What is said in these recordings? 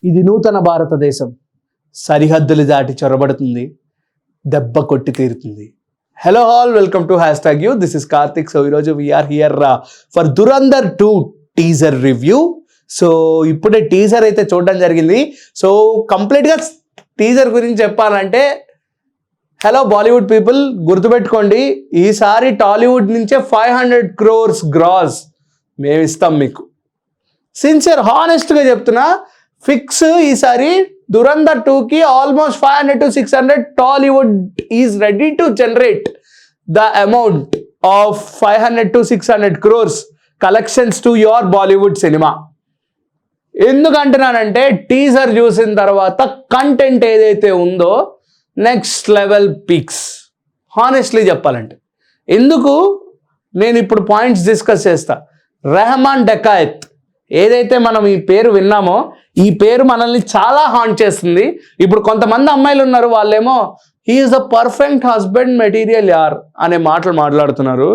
ఇది నూతన భారతదేశం సరిహద్దులు దాటి చొరబడుతుంది, దెబ్బ కొట్టి తీరుతుంది. Hello all, welcome to #you. This is Karthik. So ఈరోజు we are here for Dhurandhar 2 teaser review. So ఇప్పుడే టీజర్ అయితే చూడడం జరిగింది. సో కంప్లీట్గా టీజర్ గురించి చెప్పాలంటే, హలో బాలీవుడ్ పీపుల్, గుర్తుపెట్టుకోండి, ఈసారి టాలీవుడ్ నుంచే 500 crores గ్రాస్ మేము ఇస్తాం మీకు. సిన్సియర్ హానెస్ట్గా చెప్తున్నా, ఫిక్స్ ఈసారి దురంధర్ 2కి almost 500 to 600 Tollywood is ready to generate the amount of 500 to 600 crores collections to your Bollywood సినిమా. ఎందుకంటున్నానంటే, టీజర్ చూసిన తర్వాత కంటెంట్ ఏదైతే ఉందో నెక్స్ట్ లెవెల్ పీక్స్. హానెస్ట్లీ చెప్పాలంటే, ఎందుకు నేను ఇప్పుడు పాయింట్స్ డిస్కస్ చేస్తా. రెహమాన్ డకాయత్ ఏదైతే మనం ఈ పేరు విన్నామో, ఈ పేరు మనల్ని చాలా హాంట్ చేస్తుంది. ఇప్పుడు కొంతమంది అమ్మాయిలు ఉన్నారు, వాళ్ళేమో he's the perfect husband material యార్ అనే మాటలు మాట్లాడుతున్నారు.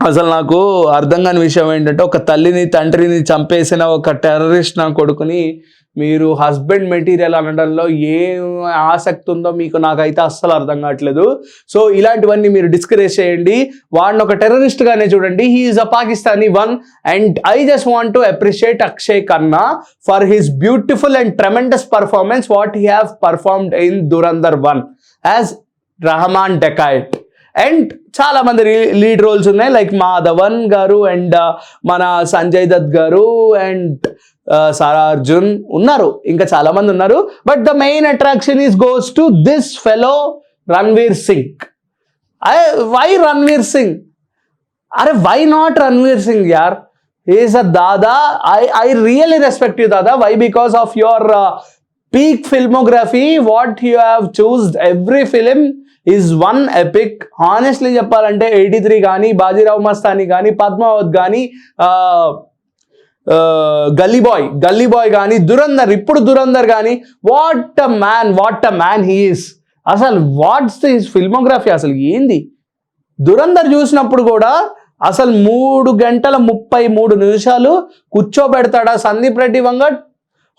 అసలు నాకు అర్థం కాని విషయం ఏంటంటే, ఒక తల్లిని తండ్రిని చంపేసిన ఒక టెర్రరిస్ట్ నా కొడుకుని మీరు హస్బెండ్ మెటీరియల్ అనడంలో ఏం ఆసక్తి ఉందో మీకు నాకైతే అస్సలు అర్థం కావట్లేదు. సో ఇలాంటివన్నీ మీరు డిస్కరేజ్ చేయండి. వాడిని ఒక టెర్రరిస్ట్గానే చూడండి. He is a Pakistani one. And I just want to appreciate Akshaye Khanna for his beautiful and tremendous performance what he have performed in Dhurandhar 1 as Rehman Dakait. And చాలా మంది లీడ్ రోల్స్ ఉన్నాయి, లైక్ మాధవన్ గారు అండ్ మన సంజయ్ దత్ గారు అండ్ సారా అర్జున్ ఉన్నారు, ఇంకా చాలా మంది ఉన్నారు. But the main attraction is goes to this fellow Ranveer Singh. Why Ranveer Singh? అరే వై నాట్ రణ్వీర్ సింగ్ యార్? Is a dada. I really respect you dada. Why? Because of your peak filmography, what you have chosen, every film is one epic. Honestly చెప్పాలంటే 83 కానీ, బాజీరావ్ మస్తానీ కానీ, పద్మావత్ కానీ, గల్లీ bye కానీ, దురంధర్, ఇప్పుడు దురంధర్ కానీ, what a man he is. అసలు వాట్స్ హిస్ ఫిల్మోగ్రఫీ అసలు ఏంది? దురంధర్ చూసినప్పుడు కూడా అసలు 3 గంటల 33 నిమిషాలు కూర్చోబెడతాడా సందీప్ రెడ్డి వంగ.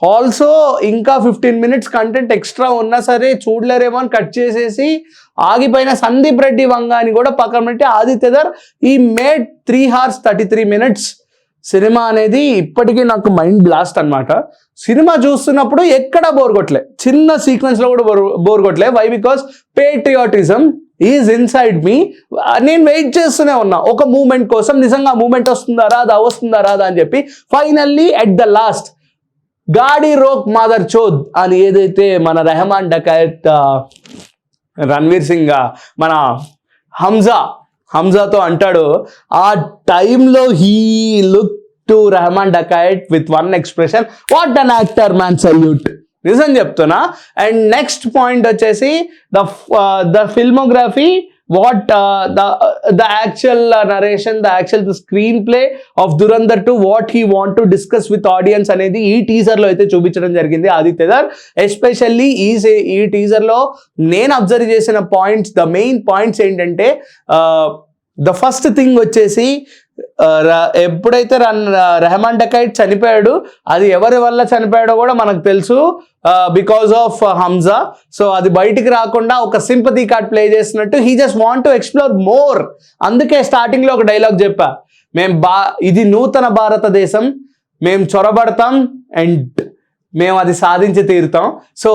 ఆల్సో ఇంకా 15 minutes కంటెంట్ ఎక్స్ట్రా ఉన్నా సరే చూడలేరేమో అని కట్ చేసేసి ఆగిపోయిన సందీప్ రెడ్డి వంగాని కూడా పక్కన పెట్టి ఆదిత్యధర్ ఈ మేడ్ 3 hours 33 minutes సినిమా అనేది ఇప్పటికీ నాకు మైండ్ బ్లాస్ట్ అనమాట. సినిమా చూస్తున్నప్పుడు ఎక్కడ బోర్ కొట్టలే, చిన్న సీక్వెన్స్లో కూడా బోర్ కొట్టలే. Why? Because patriotism is inside me. నేను వెయిట్ చేస్తూనే ఉన్నా ఒక మూమెంట్ కోసం. నిజంగా మూమెంట్ వస్తుందా రాదా అని చెప్పి ఫైనల్లీ ఎట్ ద లాస్ట్ గాడి రోక్ మదర్ చోద్ అని ఏదైతే మన రెహమాన్ డకాయత్ రణ్వీర్ సింగ్ మన హంజాతో అంటాడో, ఆ టైంలో he look to Rehman Dakait with one expression, what an actor man, salute. నిజం చెప్తున్నా. అండ్ నెక్స్ట్ పాయింట్ వచ్చేసి the filmography, what the actual narration, the actual screenplay of Durandar 2, what he want to discuss with audience అనేది ఈ teaser లో అయితే చూపించడం జరిగింది Adityadhar. Especially ఈ టీజర్ లో నేను అబ్జర్వ్ చేసిన పాయింట్స్, ద మెయిన్ పాయింట్స్ ఏంటంటే, ద ఫస్ట్ థింగ్ వచ్చేసి, ఎప్పుడైతే రెహమాన్ డకాయత్ చనిపోయాడు, అది ఎవరి వల్ల చనిపోయాడో కూడా మనకు తెలుసు, బికాస్ ఆఫ్ హంజా. సో అది బయటికి రాకుండా ఒక సింపతి కార్డ్ ప్లే చేసినట్టు he just want to explore more. అందుకే స్టార్టింగ్ లో ఒక డైలాగ్ చెప్పా, ఇది నూతన భారతదేశం, మేము చొరబడతాం అండ్ మేము అది సాధించి తీరుతాం. సో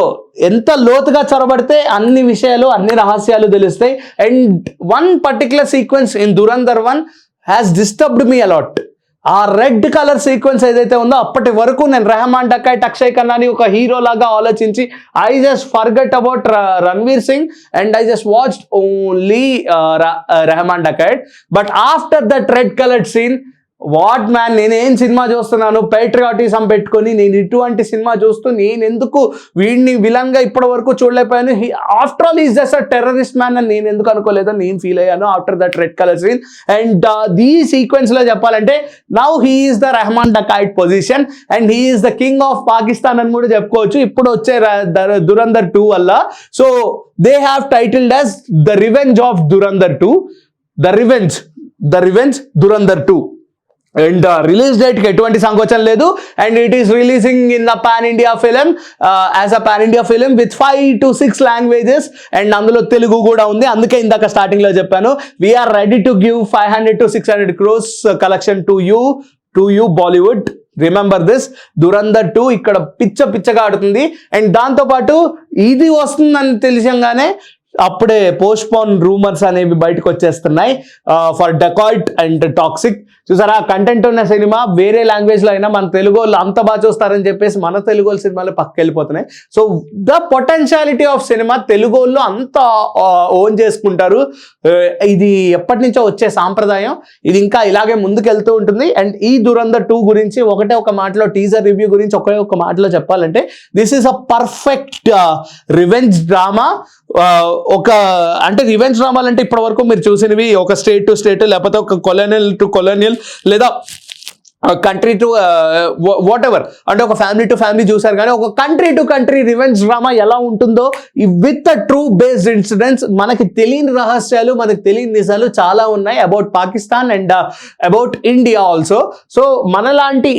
ఎంత లోతుగా చొరబడితే అన్ని విషయాలు, అన్ని రహస్యాలు తెలుస్తాయి. And one particular sequence in Dhurandhar 1 has disturbed me a lot. ఆ రెడ్ కలర్ సీక్వెన్స్ ఏదైతే ఉందో, అప్పటి వరకు నేను రెహమాన్ డకాయత్, అక్షయ్ ఖన్నాని ఒక హీరో లాగా ఆలోచించి I just forget about Ranveer Singh and I just watched only Rehman Dakait. But after that red coloured scene, what man, నేనేం సినిమా చూస్తున్నాను పేట్రియాటిజం పెట్టుకొని, నేను ఇటువంటి సినిమా చూస్తూ నేను ఎందుకు వీడిని విలన్ గా ఇప్పటి వరకు చూడలేకపోయాను. After all is just a terrorist man అని నేను ఎందుకు అనుకోలేదని నేను ఫీల్ అయ్యాను after that red colour scene. And ఈ సీక్వెన్స్ లో చెప్పాలంటే, now he is the Rehman Dakait position and he is the king of Pakistan అని కూడా చెప్పుకోవచ్చు ఇప్పుడు వచ్చే దురంధర్ 2 వల్ల. So they have titled as the revenge of Dhurandhar 2, the revenge Dhurandhar 2. And release డేట్కి ఎటువంటి సంకోచం లేదు. And it is releasing in the pan India film as a pan India film with 5 to 6 languages. And అందులో తెలుగు కూడా ఉంది. అందుకే ఇందాక స్టార్టింగ్లో చెప్పాను, we're ready to give 500 to 600 crores collection to you Bollywood. Remember this. Dhurandhar 2 ఇక్కడ పిచ్చగా ఆడుతుంది. అండ్ దాంతోపాటు ఇది వస్తుందని తెలిసంగానే అప్పుడే పోస్ట్పోన్ రూమర్స్ అనేవి బయటకు వచ్చేస్తున్నాయి ఫర్ డకాయిట్ అండ్ టాక్సిక్. చూసారా, కంటెంట్ ఉన్న సినిమా వేరే లాంగ్వేజ్లో అయినా మన తెలుగు వాళ్ళు అంత బాగా చూస్తారని చెప్పేసి మన తెలుగు వాళ్ళ సినిమాలు పక్కకి వెళ్ళిపోతున్నాయి. So the potentiality of cinema Telugu వాళ్ళు అంత ఓన్ చేసుకుంటారు. ఇది ఎప్పటి నుంచో వచ్చే సాంప్రదాయం, ఇది ఇంకా ఇలాగే ముందుకెళ్తూ ఉంటుంది. అండ్ ఈ దురంధర్ 2 గురించి ఒక మాటలో, టీజర్ రివ్యూ గురించి ఒక మాటలో చెప్పాలంటే, this is a perfect revenge drama. అంటే రివెంజ్ డ్రామాలు అంటే ఇప్పటి వరకు మీరు చూసినవి ఒక స్టేట్ టు స్టేట్, లేకపోతే ఒక కొలోనియల్ టు కొలోనియల్, లేదా కంట్రీ టు వాట్ ఎవర్, అంటే ఒక ఫ్యామిలీ టు ఫ్యామిలీ చూసారు. కానీ ఒక country to country revenge drama ఎలా ఉంటుందో విత్ ట్రూ బేస్డ్ ఇన్సిడెంట్స్, మనకి తెలియని రహస్యాలు, మనకి తెలియని నిజాలు చాలా ఉన్నాయి about Pakistan and about India also. So మనలాంటి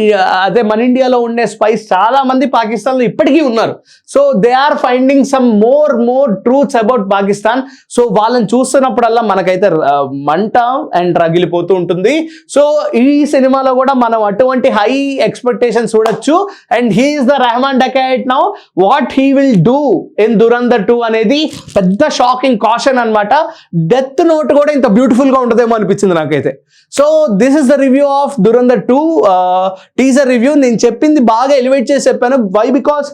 మన ఇండియాలో ఉండే స్పైస్ చాలా మంది పాకిస్తాన్లో ఇప్పటికీ ఉన్నారు. So they are finding some more truths about Pakistan. So వాళ్ళని చూస్తున్నప్పుడల్లా మనకైతే మంట అండ్ రగిలిపోతూ ఉంటుంది. సో ఈ సినిమాలో కూడా మనం అటువంటి హై ఎక్స్పెక్టేషన్స్ చూడొచ్చు. And he is the Rehman Dakait now. What he will do in Dhurandhar 2 అనేది పెద్ద షాకింగ్ కాషన్ అనమాట. డెత్ నోట్ కూడా ఇంత బ్యూటిఫుల్ గా ఉంటుందేమో అనిపించింది నాకైతే. So this is the review of Dhurandhar 2 teaser review. నేను చెప్పింది బాగా ఎలివేట్ చేసి చెప్పాను. వై? బికాస్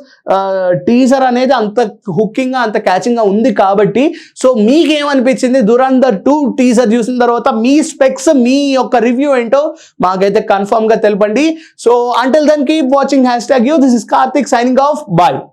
టీజర్ అనేది అంత హుకింగ్ గా, అంత క్యాచింగ్ గా ఉంది కాబట్టి. సో మీకేమనిపించింది దురంధర్ 2 టీజర్ చూసిన తర్వాత? మీ స్పెక్స్, మీ యొక్క రివ్యూ ఏంటో మాకైతే కన్ఫర్మ్ గా తెలపండి. So until then keep watching #you. This is Karthik signing off. Bye.